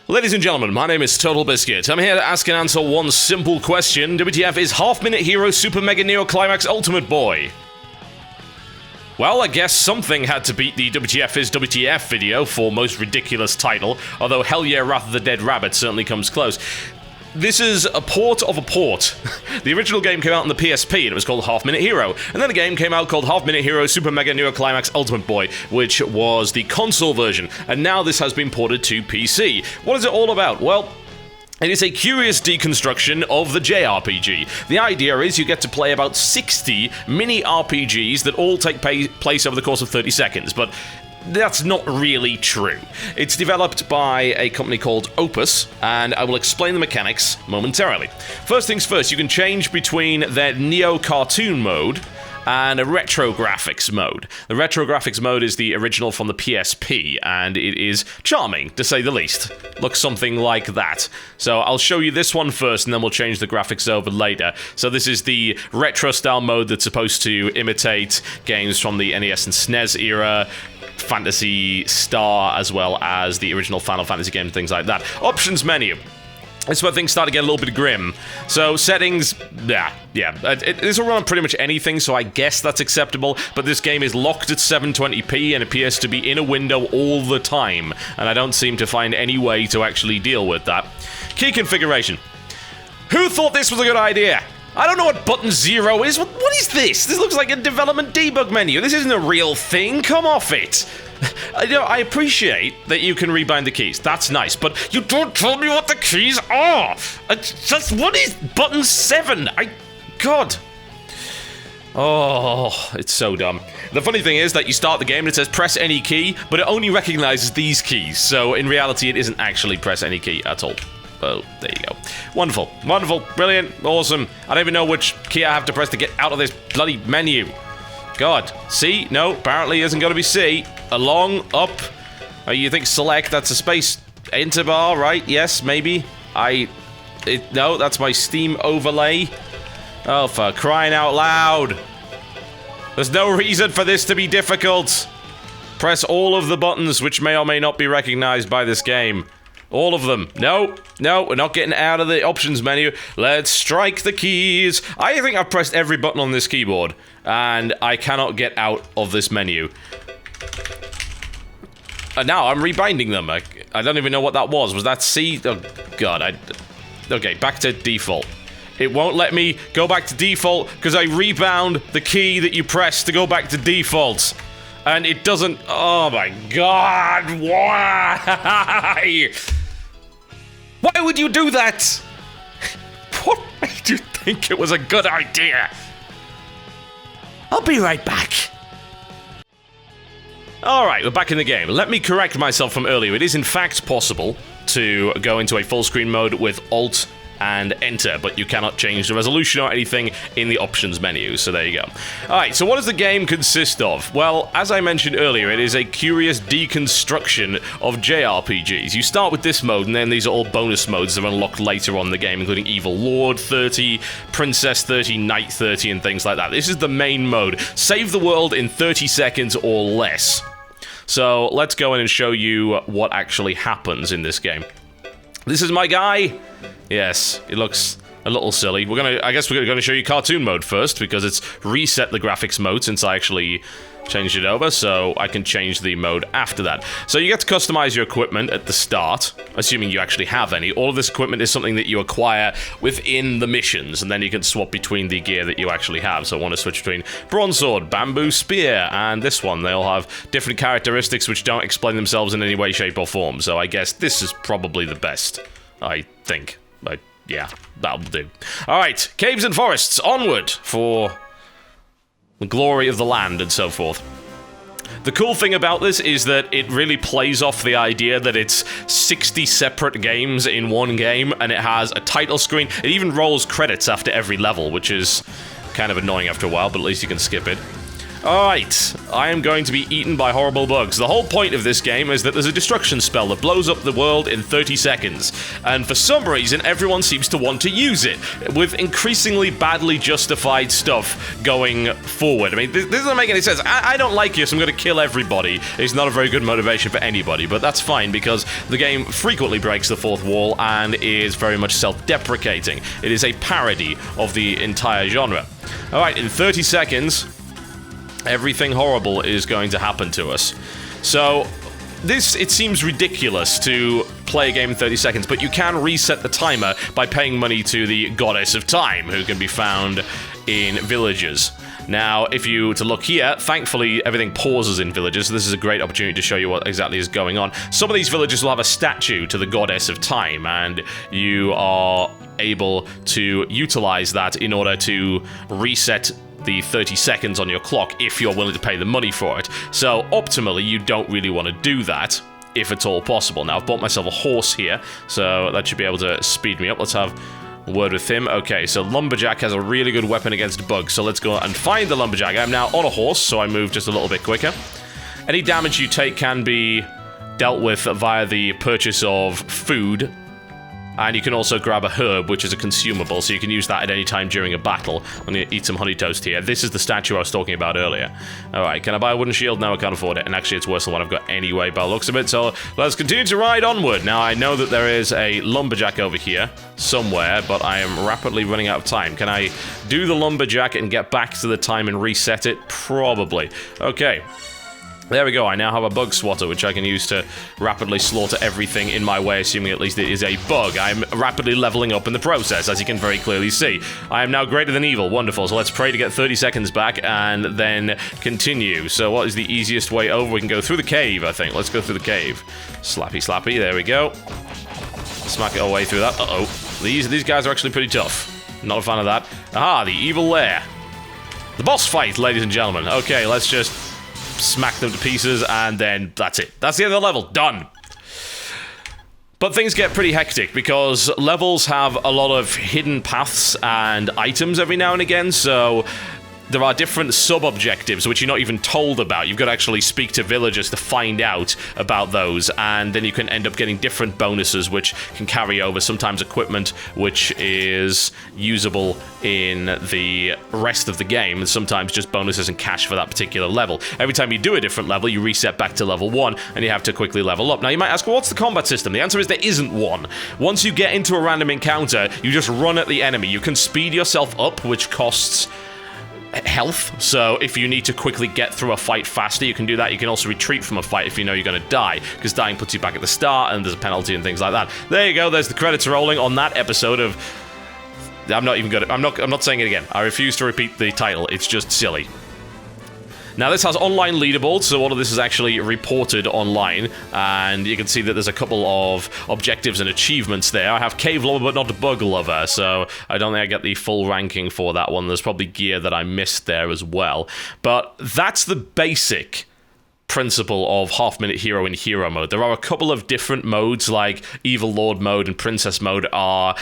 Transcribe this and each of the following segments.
Ladies and gentlemen, my name is TotalBiscuit. I'm here to ask and answer one simple question. WTF is Half-Minute Hero Super Mega Neo Climax Ultimate Boy? Well, I guess something had to beat the WTF is WTF video for most ridiculous title, although Hell Yeah Wrath of the Dead Rabbit certainly comes close. This is a port of a port. The original game came out on the PSP and it was called Half Minute Hero. And then a game came out called Half Minute Hero Super Mega Neo Climax Ultimate Boy, which was the console version. And now this has been ported to PC. What is it all about? Well, it is a curious deconstruction of the JRPG. The idea is you get to play about 60 mini RPGs that all take place over the course of 30 seconds, but that's not really true. It's developed by a company called Opus, and I will explain the mechanics momentarily. First things first, you can change between their Neo Cartoon mode and a retro graphics mode. The retro graphics mode is the original from the PSP, and it is charming, to say the least. Looks something like that. So I'll show you this one first, and then we'll change the graphics over later. So this is the retro-style mode that's supposed to imitate games from the NES and SNES era, Phantasy Star, as well as the original Final Fantasy game, things like that. Options menu. This is where things start to get a little bit grim. So settings, this will run on pretty much anything, so I guess that's acceptable, but this game is locked at 720p and appears to be in a window all the time, and I don't seem to find any way to actually deal with that. Key configuration. Who thought this was a good idea? I don't know what button 0 is. What is this? This looks like a development debug menu. This isn't a real thing. Come off it. I appreciate that you can rebind the keys. That's nice, but you don't tell me what the keys are. What is button 7? God. Oh, it's so dumb. The funny thing is that you start the game and it says press any key, but it only recognizes these keys. So in reality, it isn't actually press any key at all. Oh, there you go. Wonderful. Wonderful. Brilliant. Awesome. I don't even know which key I have to press to get out of this bloody menu. God. C? No, apparently isn't going to be C. Along, up. You think select, that's a space enter bar, right? Yes, maybe. No, that's my Steam overlay. Oh, for crying out loud. There's no reason for this to be difficult. Press all of the buttons, which may or may not be recognized by this game. All of them. No, we're not getting out of the options menu. Let's strike the keys. I think I've pressed every button on this keyboard, and I cannot get out of this menu. And now I'm rebinding them. I don't even know what that was. Was that C? Oh, God. Okay, back to default. It won't let me go back to default because I rebound the key that you press to go back to default. And it doesn't... Oh, my God. Why? Why would you do that? What made you think it was a good idea? I'll be right back. Alright, we're back in the game. Let me correct myself from earlier. It is in fact possible to go into a full screen mode with Alt and Enter, but you cannot change the resolution or anything in the options menu, so there you go. Alright, so what does the game consist of? Well, as I mentioned earlier, it is a curious deconstruction of JRPGs. You start with this mode, and then these are all bonus modes that are unlocked later on in the game, including Evil Lord 30, Princess 30, Knight 30, and things like that. This is the main mode. Save the world in 30 seconds or less. So, let's go in and show you what actually happens in this game. This is my guy. Yes, it looks a little silly. I guess we're going to show you cartoon mode first, because it's reset the graphics mode since I actually changed it over, so I can change the mode after that. So you get to customize your equipment at the start, assuming you actually have any. All of this equipment is something that you acquire within the missions, and then you can swap between the gear that you actually have. So I want to switch between Bronze Sword, Bamboo Spear, and this one. They all have different characteristics which don't explain themselves in any way, shape, or form. So I guess this is probably the best, I think. Yeah, that'll do. Alright, caves and forests, onward for the glory of the land and so forth. The cool thing about this is that it really plays off the idea that it's 60 separate games in one game, and it has a title screen. It even rolls credits after every level, which is kind of annoying after a while, but at least you can skip it. Alright, I am going to be eaten by horrible bugs. The whole point of this game is that there's a destruction spell that blows up the world in 30 seconds. And for some reason, everyone seems to want to use it, with increasingly badly justified stuff going forward. I mean, this doesn't make any sense. I don't like you, so I'm going to kill everybody. It's not a very good motivation for anybody, but that's fine, because the game frequently breaks the fourth wall and is very much self-deprecating. It is a parody of the entire genre. Alright, in 30 seconds... everything horrible is going to happen to us. So, it seems ridiculous to play a game in 30 seconds, but you can reset the timer by paying money to the Goddess of Time, who can be found in villages. Now, if you were to look here, thankfully everything pauses in villages, so this is a great opportunity to show you what exactly is going on. Some of these villages will have a statue to the Goddess of Time, and you are able to utilize that in order to reset the 30 seconds on your clock if you're willing to pay the money for it. So optimally, you don't really want to do that, if at all possible. Now, I've bought myself a horse here, so that should be able to speed me up. Let's have a word with him. Okay, so Lumberjack has a really good weapon against bugs, so let's go and find the Lumberjack. I'm now on a horse, so I move just a little bit quicker. Any damage you take can be dealt with via the purchase of food. And you can also grab a herb, which is a consumable, so you can use that at any time during a battle. I'm going to eat some honey toast here. This is the statue I was talking about earlier. Alright, can I buy a wooden shield? No, I can't afford it. And actually, it's worse than what I've got anyway, by the looks of it. So, let's continue to ride onward. Now, I know that there is a lumberjack over here somewhere, but I am rapidly running out of time. Can I do the lumberjack and get back to the time and reset it? Probably. Okay. There we go, I now have a bug swatter, which I can use to rapidly slaughter everything in my way, assuming at least it is a bug. I'm rapidly leveling up in the process, as you can very clearly see. I am now greater than evil, wonderful, so let's pray to get 30 seconds back, and then continue. So what is the easiest way over? We can go through the cave, I think. Let's go through the cave. Slappy, slappy, there we go. Smack our way through that. Uh-oh. These guys are actually pretty tough. Not a fan of that. Aha, the evil lair. The boss fight, ladies and gentlemen. Okay, let's just smack them to pieces, and then that's it. That's the end of the level. Done. But things get pretty hectic, because levels have a lot of hidden paths and items every now and again, so there are different sub-objectives which you're not even told about. You've got to actually speak to villagers to find out about those, and then you can end up getting different bonuses which can carry over, sometimes equipment which is usable in the rest of the game, and sometimes just bonuses and cash for that particular level. Every time you do a different level, you reset back to level 1, and you have to quickly level up. Now, you might ask, well, what's the combat system? The answer is there isn't one. Once you get into a random encounter, you just run at the enemy. You can speed yourself up, which costs health, so if you need to quickly get through a fight faster, you can do that. You can also retreat from a fight if you know you're going to die, because dying puts you back at the start, and there's a penalty and things like that. There you go, there's the credits rolling on that episode of... I'm not saying it again. I refuse to repeat the title, it's just silly. Now, this has online leaderboards, so all of this is actually reported online, and you can see that there's a couple of objectives and achievements there. I have Cave Lover, but not Bug Lover, so I don't think I get the full ranking for that one. There's probably gear that I missed there as well. But that's the basic principle of half-minute hero in hero mode. There are a couple of different modes, like Evil Lord mode and Princess mode are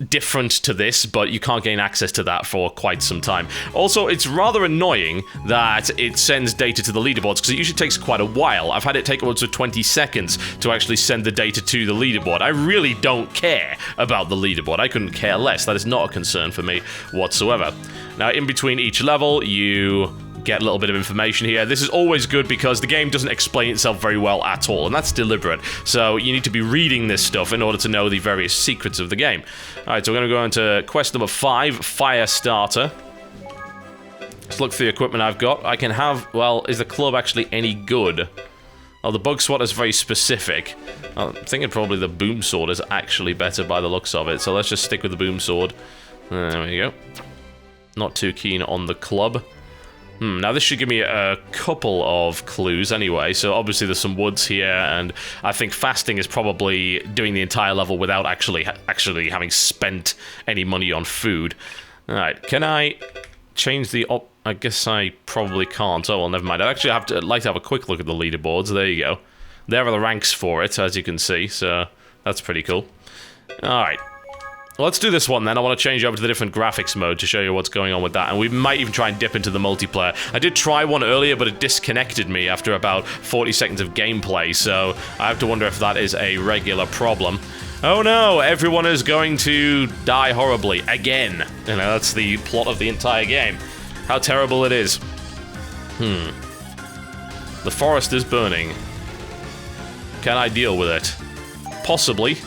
different to this, but you can't gain access to that for quite some time. Also, it's rather annoying that it sends data to the leaderboards, because it usually takes quite a while. I've had it take upwards of 20 seconds to actually send the data to the leaderboard. I really don't care about the leaderboard. I couldn't care less. That is not a concern for me whatsoever. Now, in between each level, you get a little bit of information here. This is always good because the game doesn't explain itself very well at all, and that's deliberate. So you need to be reading this stuff in order to know the various secrets of the game. Alright, so we're going to go into quest number 5, Fire Starter. Let's look through the equipment I've got. I can have... well, is the club actually any good? Oh, the bug swat is very specific. I'm thinking probably the boom sword is actually better by the looks of it, so let's just stick with the boom sword. There we go. Not too keen on the club. Now this should give me a couple of clues anyway, so obviously there's some woods here, and I think fasting is probably doing the entire level without actually having spent any money on food. Alright, can I change the I guess I probably can't. Oh, well, never mind. I'd like to have a quick look at the leaderboards. There you go. There are the ranks for it, as you can see, so that's pretty cool. Alright. Let's do this one then. I want to change over to the different graphics mode to show you what's going on with that. And we might even try and dip into the multiplayer. I did try one earlier, but it disconnected me after about 40 seconds of gameplay. So I have to wonder if that is a regular problem. Oh no, everyone is going to die horribly. Again. You know, that's the plot of the entire game. How terrible it is. The forest is burning. Can I deal with it? Possibly.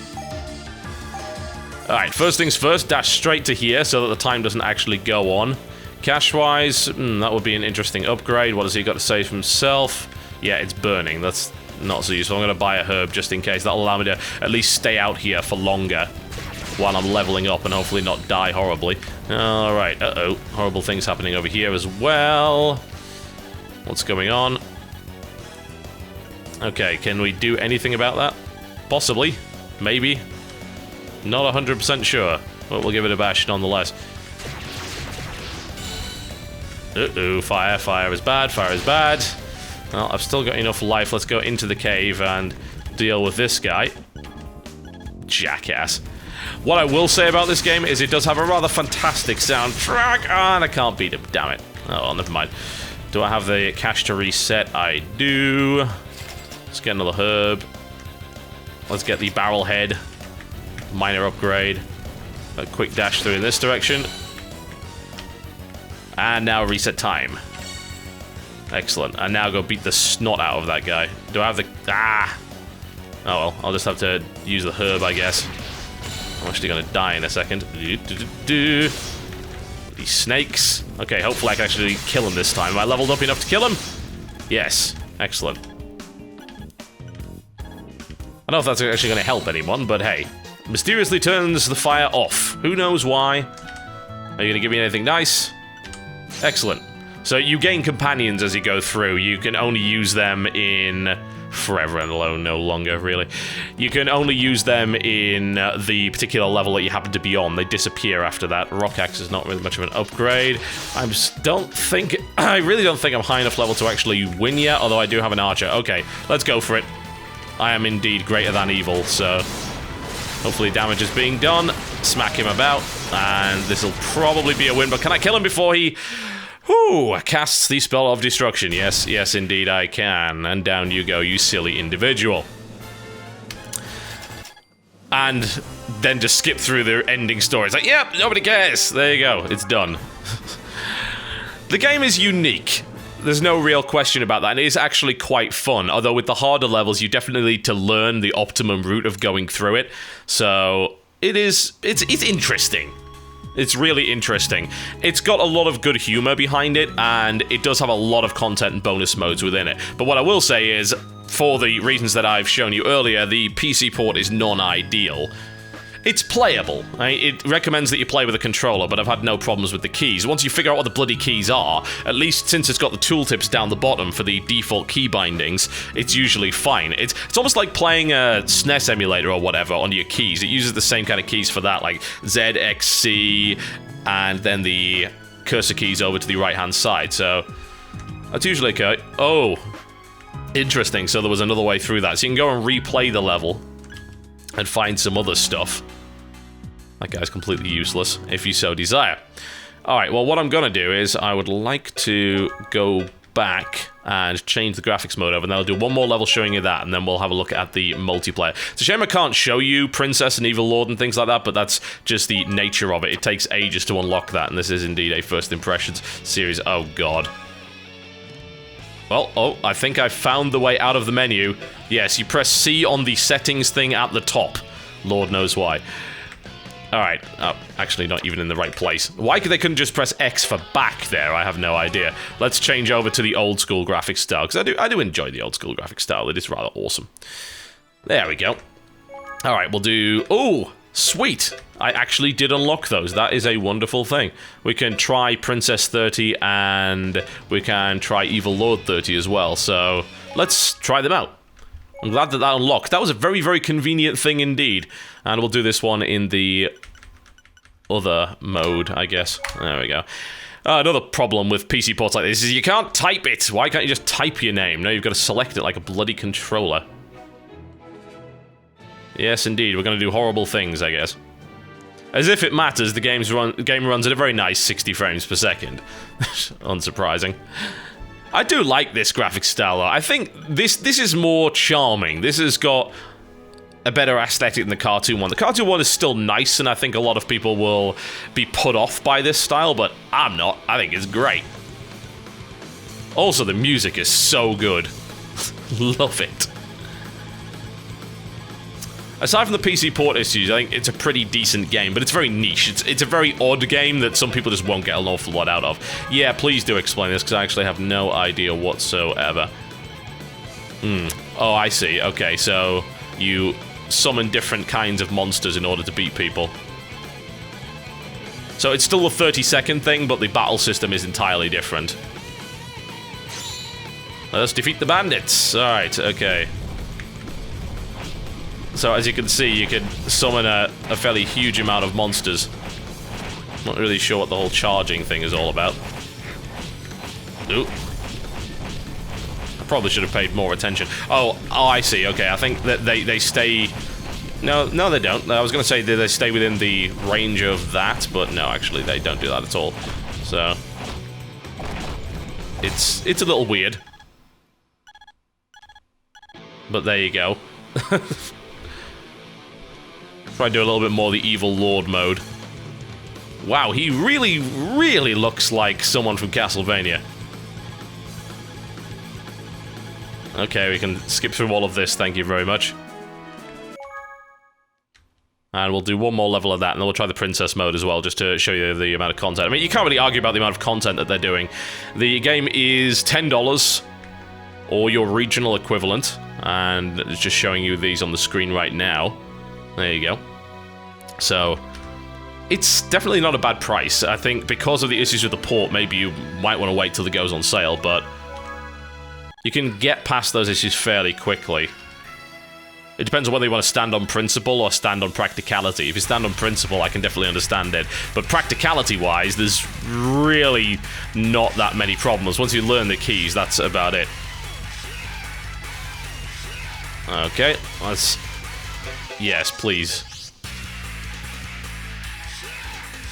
Alright, first things first, dash straight to here so that the time doesn't actually go on. Cash-wise, that would be an interesting upgrade. What has he got to say for himself? Yeah, it's burning. That's not so useful. I'm going to buy a herb just in case. That'll allow me to at least stay out here for longer while I'm leveling up and hopefully not die horribly. Alright, uh-oh. Horrible things happening over here as well. What's going on? Okay, can we do anything about that? Possibly. Maybe. Not 100% sure, but we'll give it a bash nonetheless. Uh-oh, fire. Fire is bad. Fire is bad. Well, I've still got enough life. Let's go into the cave and deal with this guy. Jackass. What I will say about this game is it does have a rather fantastic soundtrack, and I can't beat it, damn it. Oh, never mind. Do I have the cash to reset? I do. Let's get another herb. Let's get the barrel head. Minor upgrade. A quick dash through in this direction. And now reset time. Excellent. And now go beat the snot out of that guy. Do I have the... Ah! Oh well, I'll just have to use the herb, I guess. I'm actually going to die in a second. These snakes. Okay, hopefully I can actually kill him this time. Am I leveled up enough to kill him? Yes. Excellent. I don't know if that's actually going to help anyone, but hey. Mysteriously turns the fire off. Who knows why? Are you going to give me anything nice? Excellent. So you gain companions as you go through. You can only use them in... Forever and alone, no longer, really. You can only use them in the particular level that you happen to be on. They disappear after that. Rock axe is not really much of an upgrade. I really don't think I'm high enough level to actually win yet, although I do have an archer. Okay, let's go for it. I am indeed greater than evil, so... Hopefully damage is being done. Smack him about, and this will probably be a win, but can I kill him before he... Whew, casts the spell of destruction. Yes, yes, indeed I can. And down you go, you silly individual. And then just skip through the ending story. It's like, yep, nobody cares. There you go, it's done. The game is unique. There's no real question about that, and it is actually quite fun. Although with the harder levels, you definitely need to learn the optimum route of going through it. So, it's interesting. It's really interesting. It's got a lot of good humor behind it, and it does have a lot of content and bonus modes within it. But what I will say is, for the reasons that I've shown you earlier, the PC port is non-ideal. It's playable. It recommends that you play with a controller, but I've had no problems with the keys. Once you figure out what the bloody keys are, at least since it's got the tooltips down the bottom for the default key bindings, it's usually fine. It's almost like playing a SNES emulator or whatever on your keys. It uses the same kind of keys for that, like Z, X, C, and then the cursor keys over to the right-hand side, so that's usually okay. Oh, interesting, so there was another way through that. So you can go and replay the level and find some other stuff. That guy's completely useless, if you so desire. Alright, well, what I'm gonna do is I would like to go back and change the graphics mode over, and then I'll do one more level showing you that, and then we'll have a look at the multiplayer. It's a shame I can't show you Princess and Evil Lord and things like that, but that's just the nature of it. It takes ages to unlock that, and this is indeed a First Impressions series. Oh, God. Well, oh, I think I found the way out of the menu. Yes, you press C on the settings thing at the top. Lord knows why. Alright, oh, actually not even in the right place. Why they couldn't just press X for back there, I have no idea. Let's change over to the old school graphics style, because I do enjoy the old school graphics style. It is rather awesome. There we go. Alright, we'll do... Oh, sweet! I actually did unlock those. That is a wonderful thing. We can try Princess 30, and we can try Evil Lord 30 as well, so let's try them out. I'm glad that that unlocked. That was a very, very convenient thing indeed. And we'll do this one in the other mode, I guess. There we go. Another problem with PC ports like this is you can't type it. Why can't you just type your name? No, you've got to select it like a bloody controller. Yes, indeed. We're going to do horrible things, I guess. As if it matters, the game runs at a very nice 60 frames per second. Unsurprising. I do like this graphic style, though. I think this is more charming. This has got a better aesthetic than the cartoon one. The cartoon one is still nice, and I think a lot of people will be put off by this style, but I'm not. I think it's great. Also, the music is so good. Love it. Aside from the PC port issues, I think it's a pretty decent game, but it's very niche. It's a very odd game that some people just won't get an awful lot out of. Yeah, please do explain this, because I actually have no idea whatsoever. Oh, I see. Okay, so you summon different kinds of monsters in order to beat people. So it's still a 30-second thing, but the battle system is entirely different. Let's defeat the bandits. Alright, okay. So as you can see, you can summon a fairly huge amount of monsters. Not really sure what the whole charging thing is all about. Ooh. I probably should have paid more attention. Oh, I see. Okay, I think that they stay... No, they don't. I was going to say that they stay within the range of that, but no, actually, they don't do that at all. So... It's a little weird. But there you go. Try to do a little bit more the Evil Lord mode. Wow, he really, really looks like someone from Castlevania. Okay, we can skip through all of this, thank you very much. And we'll do one more level of that, and then we'll try the Princess mode as well, just to show you the amount of content. I mean, you can't really argue about the amount of content that they're doing. The game is $10, or your regional equivalent, and it's just showing you these on the screen right now. There you go. So, it's definitely not a bad price. I think because of the issues with the port, maybe you might want to wait till it goes on sale, but you can get past those issues fairly quickly. It depends on whether you want to stand on principle or stand on practicality. If you stand on principle, I can definitely understand it. But practicality-wise, there's really not that many problems. Once you learn the keys, that's about it. Okay, let's... Yes, please.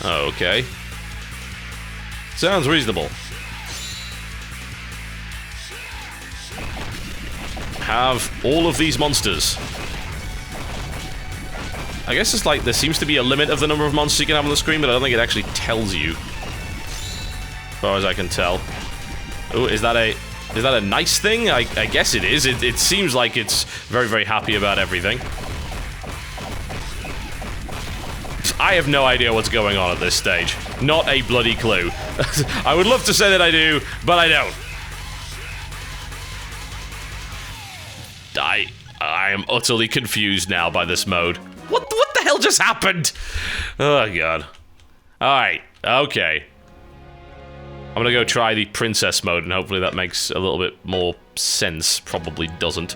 Okay. Sounds reasonable. Have all of these monsters. I guess it's like there seems to be a limit of the number of monsters you can have on the screen, but I don't think it actually tells you. As far as I can tell. Oh, is that a nice thing? I guess it is. It seems like it's very, very happy about everything. I have no idea what's going on at this stage. Not a bloody clue. I would love to say that I do, but I don't. I am utterly confused now by this mode. What the hell just happened? Oh, God. Alright, okay. I'm gonna go try the princess mode, and hopefully that makes a little bit more sense. Probably doesn't.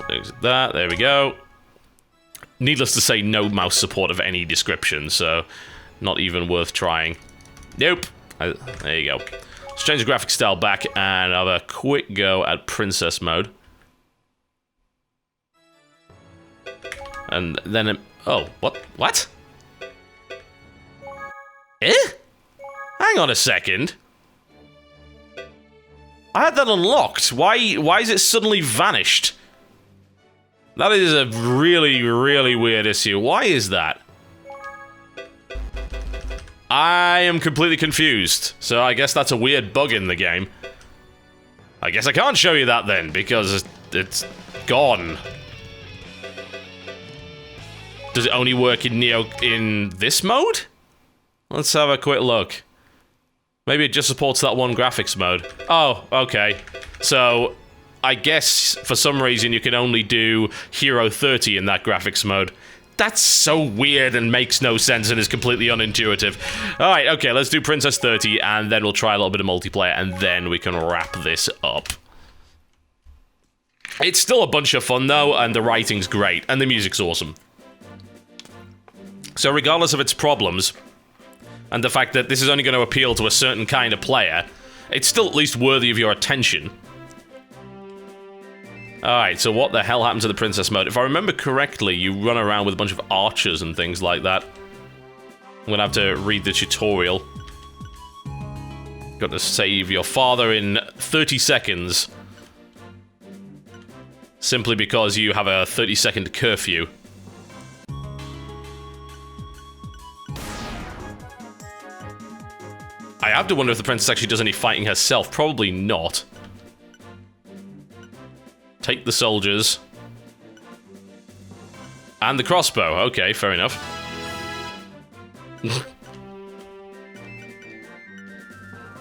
Exit that, there we go. Needless to say, no mouse support of any description, so not even worth trying. Nope. There you go. Let's change the graphic style back and have a quick go at princess mode. And then... Oh, what? What? Eh? Hang on a second. I had that unlocked. Why is it suddenly vanished? That is a really, really weird issue. Why is that? I am completely confused. So I guess that's a weird bug in the game. I guess I can't show you that then, because it's gone. Does it only work in Neo in this mode? Let's have a quick look. Maybe it just supports that one graphics mode. Oh, okay. So, I guess for some reason you can only do Hero 30 in that graphics mode. That's so weird and makes no sense and is completely unintuitive. Alright, okay, let's do Princess 30 and then we'll try a little bit of multiplayer and then we can wrap this up. It's still a bunch of fun though, and the writing's great, and the music's awesome. So regardless of its problems, and the fact that this is only going to appeal to a certain kind of player, it's still at least worthy of your attention. Alright, so what the hell happened to the princess mode? If I remember correctly, you run around with a bunch of archers and things like that. I'm gonna have to read the tutorial. Got to save your father in 30 seconds. Simply because you have a 30-second curfew. I have to wonder if the princess actually does any fighting herself. Probably not. Take the soldiers. And the crossbow. Okay, fair enough.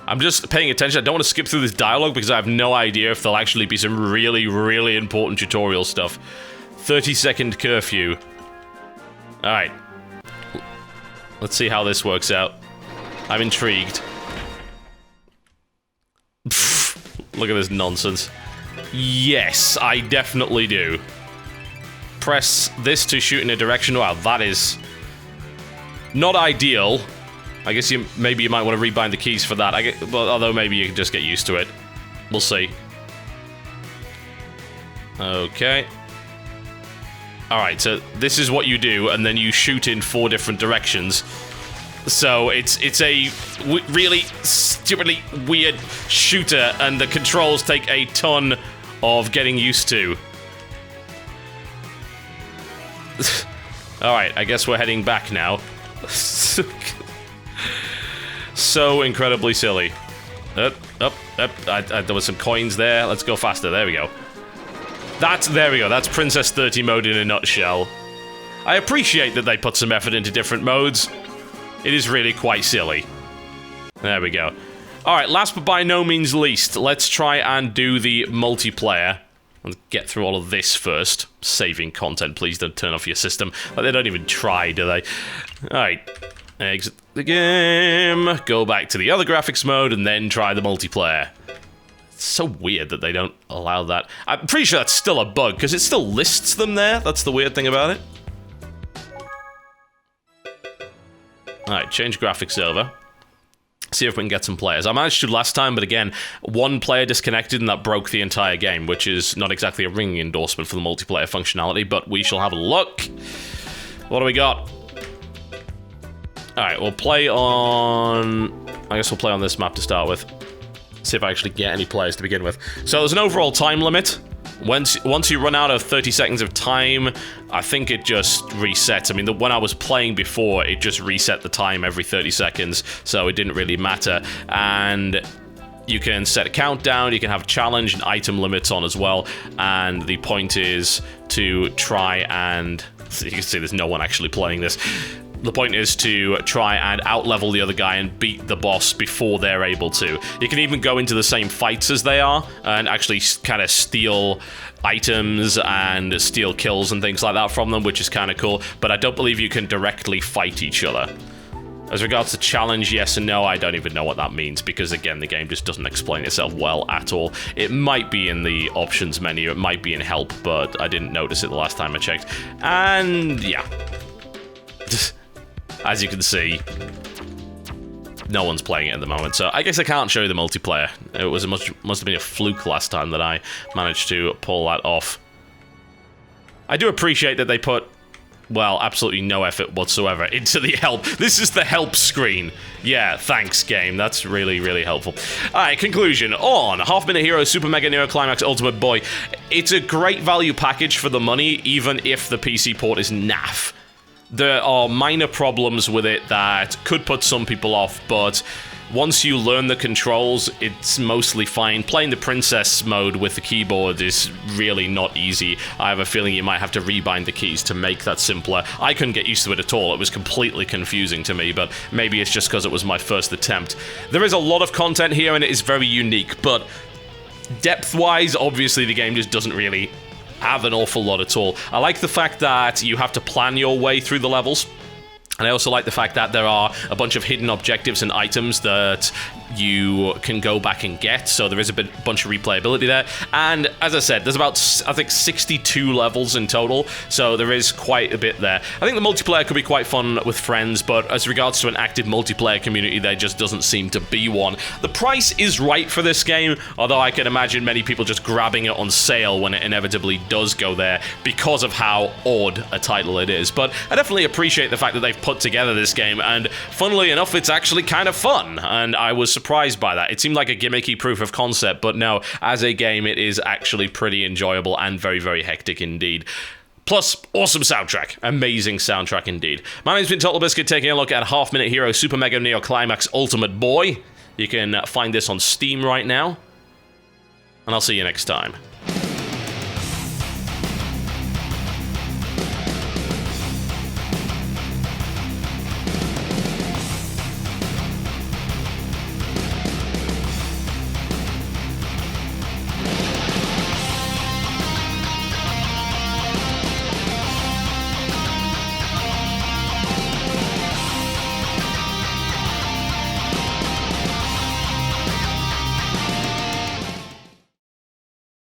I'm just paying attention. I don't want to skip through this dialogue because I have no idea if there'll actually be some really, really important tutorial stuff. 30-second curfew. Alright. Let's see how this works out. I'm intrigued. Look at this nonsense. Yes, I definitely do. Press this to shoot in a direction. Wow, that is not ideal. I guess maybe you might want to rebind the keys for that. Well, although maybe you can just get used to it. We'll see. Okay. Alright, so this is what you do, and then you shoot in 4 different directions. So it's a really stupidly weird shooter, and the controls take a ton of getting used to. Alright, I guess we're heading back now. So incredibly silly. There was some coins there. Let's go faster. There we go. There we go. That's Princess 30 mode in a nutshell. I appreciate that they put some effort into different modes. It is really quite silly. There we go. Alright, last but by no means least, let's try and do the multiplayer. Let's get through all of this first. Saving content, please don't turn off your system. Like, they don't even try, do they? Alright. Exit the game, go back to the other graphics mode, and then try the multiplayer. It's so weird that they don't allow that. I'm pretty sure that's still a bug, because it still lists them there. That's the weird thing about it. Alright, change graphics over. See if we can get some players. I managed to last time, but again, 1 player disconnected and that broke the entire game, which is not exactly a ringing endorsement for the multiplayer functionality, but we shall have a look. What do we got? Alright, we'll play on... I guess we'll play on this map to start with. See if I actually get any players to begin with. So there's an overall time limit. Once you run out of 30 seconds of time, I think it just resets. I mean, when I was playing before, it just reset the time every 30 seconds, so it didn't really matter. And you can set a countdown, you can have challenge and item limits on as well, and the point is to try and... You can see there's no one actually playing this. The point is to try and outlevel the other guy and beat the boss before they're able to. You can even go into the same fights as they are and actually kind of steal items and steal kills and things like that from them, which is kind of cool, but I don't believe you can directly fight each other. As regards to challenge, yes and no, I don't even know what that means, because again, the game just doesn't explain itself well at all. It might be in the options menu, it might be in help, but I didn't notice it the last time I checked. And yeah. As you can see, no one's playing it at the moment, so I guess I can't show you the multiplayer. It was must have been a fluke last time that I managed to pull that off. I do appreciate that they put, well, absolutely no effort whatsoever into the help. This is the help screen. Yeah, thanks, game. That's really, really helpful. Alright, conclusion on Half Minute Hero Super Mega Neo Climax Ultimate Boy. It's a great value package for the money, even if the PC port is naff. There are minor problems with it that could put some people off, but once you learn the controls, it's mostly fine. Playing the princess mode with the keyboard is really not easy. I have a feeling you might have to rebind the keys to make that simpler. I couldn't get used to it at all. It was completely confusing to me, but maybe it's just because it was my first attempt. There is a lot of content here, and it is very unique, but depth-wise, obviously the game just doesn't really have an awful lot at all. I like the fact that you have to plan your way through the levels. And I also like the fact that there are a bunch of hidden objectives and items that you can go back and get, so there is a bunch of replayability there. And as I said, there's about, I think, 62 levels in total, so there is quite a bit there. I think the multiplayer could be quite fun with friends, but as regards to an active multiplayer community, there just doesn't seem to be one. The price is right for this game, although I can imagine many people just grabbing it on sale when it inevitably does go there because of how odd a title it is. But I definitely appreciate the fact that they've put together this game, and funnily enough, it's actually kind of fun, and I was surprised by that. It seemed like a gimmicky proof of concept, but no, as a game, it is actually pretty enjoyable and very, very hectic indeed. Plus, awesome soundtrack. Amazing soundtrack indeed. My name's been TotalBiscuit, taking a look at Half Minute Hero Super Mega Neo Climax Ultimate Boy. You can find this on Steam right now, and I'll see you next time.